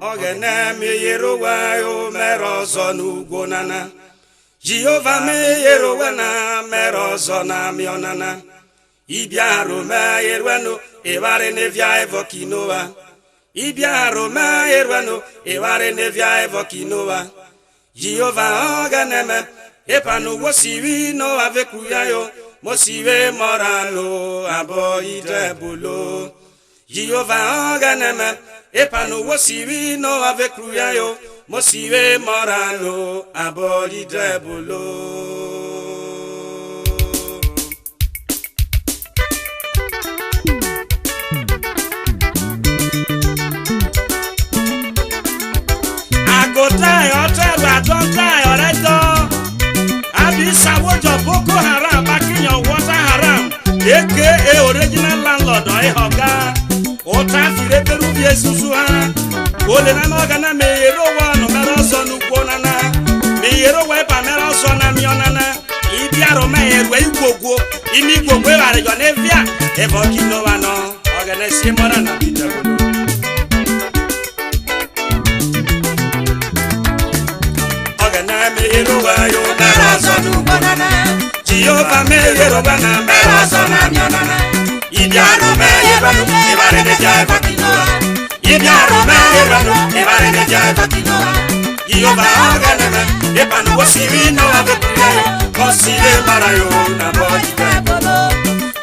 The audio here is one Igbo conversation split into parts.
Ogene mi yerowa yo merozo n'ugwo nana. Jehova mi yerowa na merozo na mionana. Ibiaro me yerwano evare nevia evokinoa. Ibiaro me yerwano evare nevia evokinoa. Jehova ogene me epanu wosiwi no avekuya yo. Mosiwe morano abo idebolo. Jehova ogene me epanu wosiwi no avekuya yo. Mosiwe morano abo idebolo. Don't die, Abisa Wojo Boko Haram backing your water haram. AKA original landlord, Hoga. Ota Fire Peruvia Susua. Golden Organa Mayero one, Meroson Uponana. Mayero Wepa Merosona Mionana. Ibiaro May, where you go, Imigo, where are your Nevia? Evokino, Organization Morana. Jehova me yeroba na merozo na mionana. Ibiaro me yeroba evare de jaiva kinoa. Ibiaro me yeroba evare de jaiva kinoa. Jehova ogene me epanu wosiwi no avekuya. Kosile marayo na boji tebolo.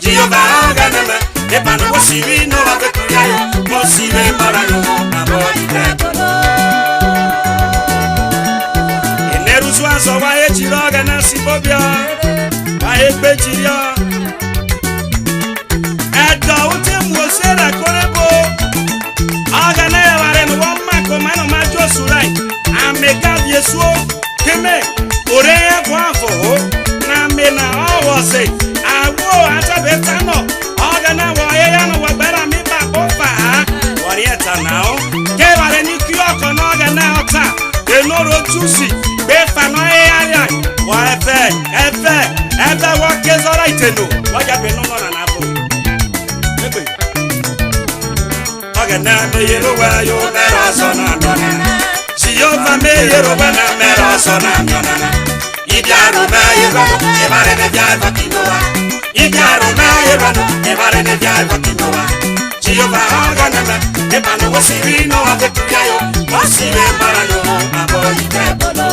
Jehova ogene me epanu wosiwi no avekuya. Kosile marayo na boji tebolo. So why a chiroga na sibobia? Why a bechiria? At the ultim was said a corebo. Organella and one mako man of Majo Surai. I make up Yesu, Kime, Urea Guafo, Namina, all was it. I wore at a betano. Organa, Wayano, what better me back over. What yet now? Gave a new cure on Organa. The Lord Juicy. Befa no area. Why ever work is all right to know. What have been on an apple? Ogana me yerowa yo merosona mionana. Jehova me yerowa na merosona mionana. Ibiaro me yerowa evare ne jaiva kinoa. Ibiaro me yerowa evare ne jaiva kinoa. Jehova ogana me epanu wosiwi no avekuya yo. Wosiwe marano abo idebolo.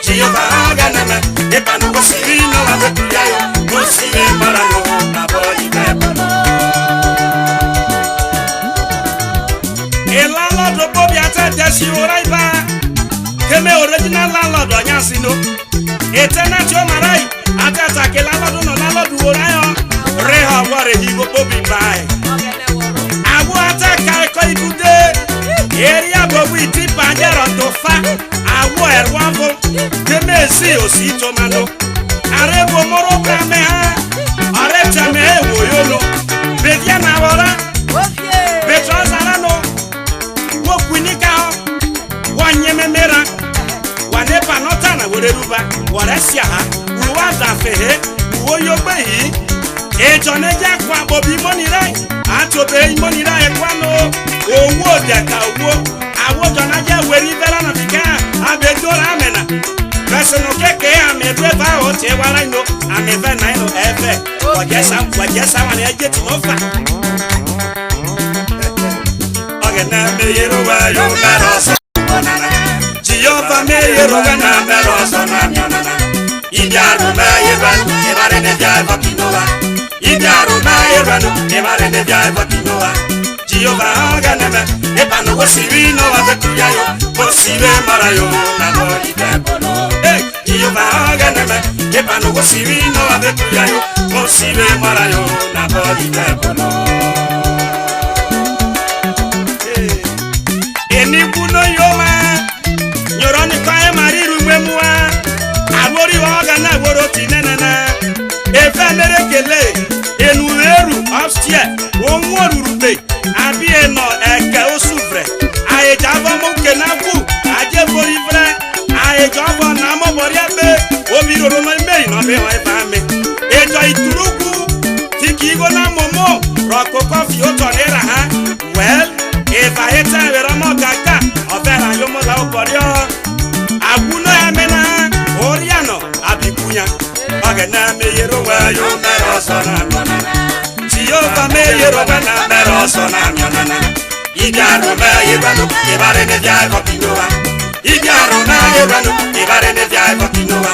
Jehova ogene me epanu wosiwi no avekuya yo. Wosiwe marano abo idebolo. El landlord of Bobby attended she oraiba. Keme original landlord onyasino. Etenacho marai atata ke landlord no landlord orayo. Reha ware higo Bobby bai. Awu ataka ko ikude. Area Bobby tipa jero tofa. Awu erwambo. Keme si osi tomano. Arebo moro brame ha. Areta me woyolo. Bedia na wora. Betrozarano. Wokunika. Wanyememera. Wanepa notana woreruba. Waresia ha. Uwaza fehe. Uwoyogbe yi. Ejoneja kwa Bobby money right. Atobe money right kwano. Owo deka owo. Awo jonaja weri bela na fika. Abedora amena. Personal keke amedweva ote wala no. Ameva na no efe. Wajesa wane ejeti nofa. Ogena me yerowa yo meroso. Jehova me yerowa na meroso na mionana. Ibiaro me yerowa evare ne jaiva kinoa. Ibiaro me yerowa evare ne jaiva kinoa. Jehova ogene me epanu wosiwi no avekuya yo. Wosiwe marayo na boji tebolo. Jehova ogene me epanu wosiwi no avekuya yo. Wosiwe marayo na boji tebolo. Eni buno yoma nyoroni kae mariru memua. Awori ogana woro tinenana. Efe merekele enueru upstairs. Onworurube abi eno eke osuvre. Aejavo moke na ku aje borivre. Aejavo na mo boriabe obiroro no imeri no be ho efame. Ejo ituruku tiki go na momo roko coffee otonera ha. Well, if hete wera mo gaga ofera yo mo la oborio agunu emena oriano abikunya ogena me yero wa yo mero sona Jehovah me yero na mero sona nyonana igaro me yero ibare ne dia kopinowa igaro me yero ibare ne dia kopinowa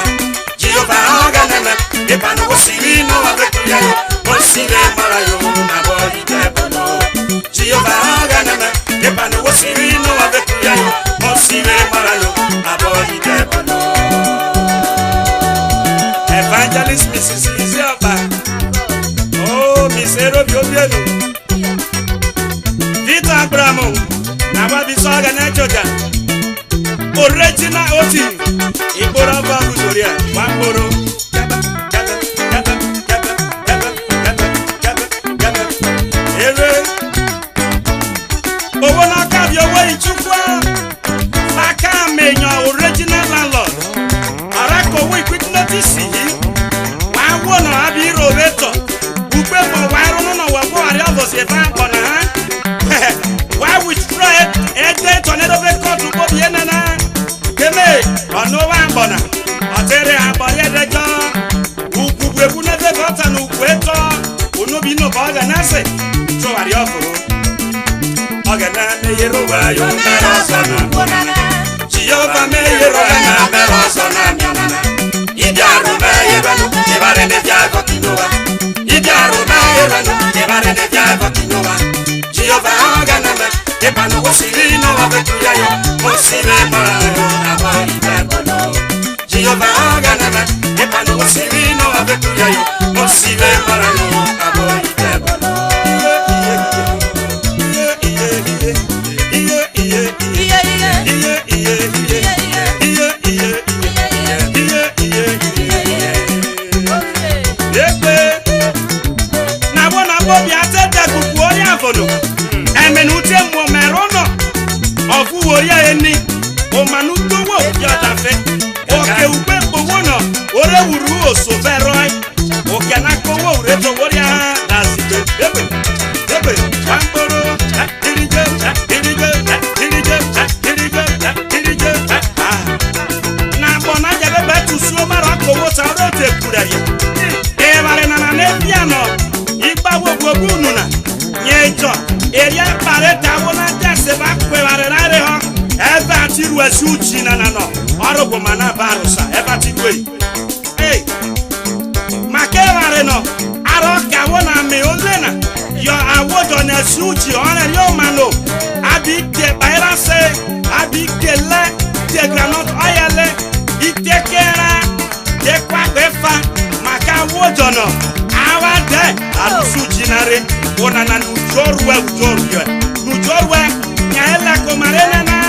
Jehovah ogena me epanu osiri no abekuya yo osire mara yo na boy debono Jehovah ogena me epanu osiri no abekuya yo osire mara yo na boy debono Evangelist Mrs. Izioba oh misero biobielu Vita Abramo na wa bisoga na choja original oti igboro ba buzoria wa gboro owo na ka bi owo ichukwa aka menyo original landlord ara ko we quick notice wa wo na abi robeto ugbe mo wa ro no wa bo ari abo se fa ko na why withdraw it tornado be cut to bobi enana keme ono wa bona atere abore dejo ugugbe bu na be bota no kweto ono bi no ba ga na se so ari oforo ogana me yero wa yo mero sona Jehovah me yero na mero sona idiaro me yero ibare ne dia kokinowa idiaro me yero ibare ne dia kokinowa Jehovah ogana me epanu osiri no abekuya yo osire mara yo abai debono Jehovah ogana me epanu osiri no abekuya yo osire mara yo abai debono Eni o manu towo ya dafe o ke ugbe gbowo ore wuru oso veroi o ke na kowo ure to woria dasite ebe pamboro dirije na bona jabe betu suo mara kowo sa rote kurari e bare na ne piano igba wo gunu na nyejo eria bare tawona jase ba kwere rare ho eba tiru asuchi na no orogo mana barusa eba tiru hey makeware no aroka wona me olena yo awodo na asuchi ona yo mano abike baira se abike le de granot oyele itekera de kwabefa makawodo no awade asuchi nare ona na nujorwe nyaela komarena na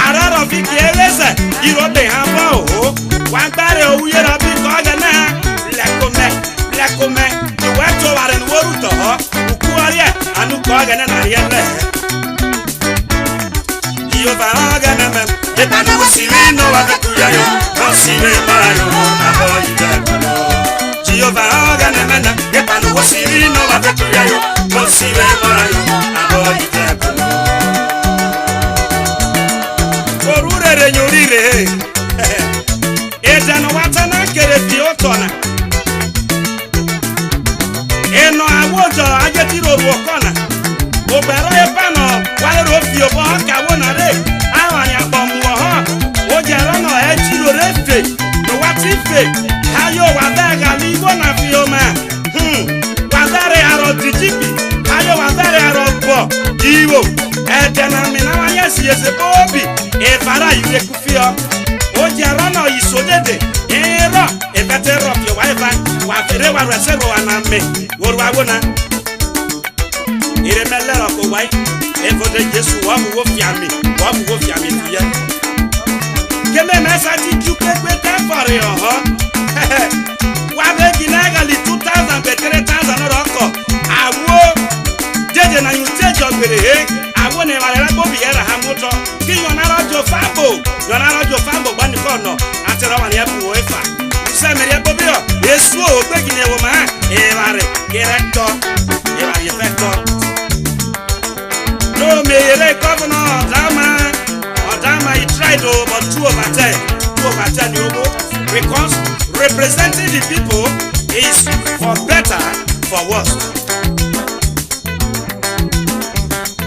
araro fiki eleze irobe hamba o wagbare oyera bi ko gana lekome ni wato waren woruto ho ukuarie anu ko gana na yele iyo ba gana me epana usiri no abekuya yo osire maro aboyide Jehovah gana me na epana usiri no abekuya yo osire maro aboyide Nyorire ejano watana kerefi otona eno awojo ajetiro ruokona obero epano wale rofi obo ka wona re awani agbomu ho ojero no ejiro refe no watife hayo wadaga libo na fioma wadare aro dijibi hayo wadare aro bo iwo edena mina wanya siese bobi efara ide kufio ojero no isodede ero ebetero fio wa fere wa resero aname woru awona ire melero ko wai efode Jesu wa mu wo fiame tiye keme mesa ti jukegbe tefore ho wa be ginagali 2000 be 3000 roko awo jeje na yutejo gbere awo ne wale la bobi era hamoto ki yona rojo fambo bani kono atero wani ebu efa se mere bobi o Yesu o gbe gine wo ma e bare director e bare effector no me yele ko because representing the people is for better, for worse.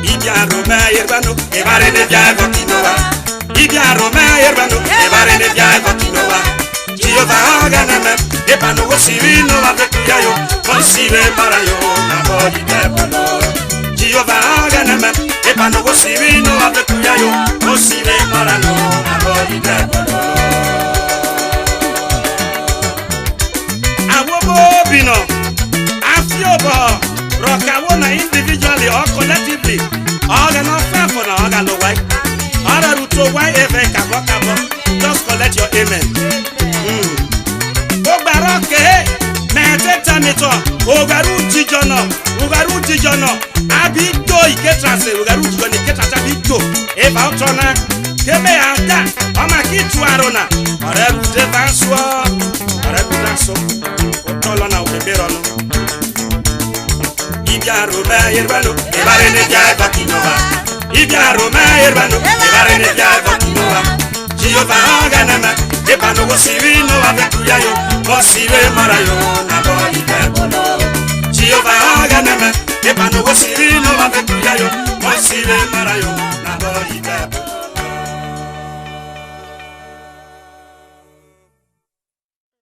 Ibiarome yerbano, ebare ne biago kinoa. Ibiarome yerbano, ebare ne biago kinoa. Jehovah ganame, ebano wosirino avekuyayo, konsire marayo na boyi debolo. Jehovah ganame, ebano wosirino avekuyayo, konsire marano na boyi debolo. Awobo bino, afiobo, rokawona individually or collectively. Organ of for the organ of white. Order to throw white effect, just collect your amen. Obaroke, Meteta Meto, Ogaruti Jono, Abito, Iketrase, Ogaruti Jono, Iketrabito, Eva Tona, Keme Anda, Omakitu Arona, Orebu Devanswa, Orebu Daso, Otolona, Oberono. Ibiarome yerbano, ebare ne biago kinoa. Ibiarome yerbano, ebare ne biago kinoa. Jehovah ganama, ebano wosirino avekuyayo, konsire marayo na boyi debolo. Jehovah ganama, ebano wosirino avekuyayo, konsire marayo na boyi debolo.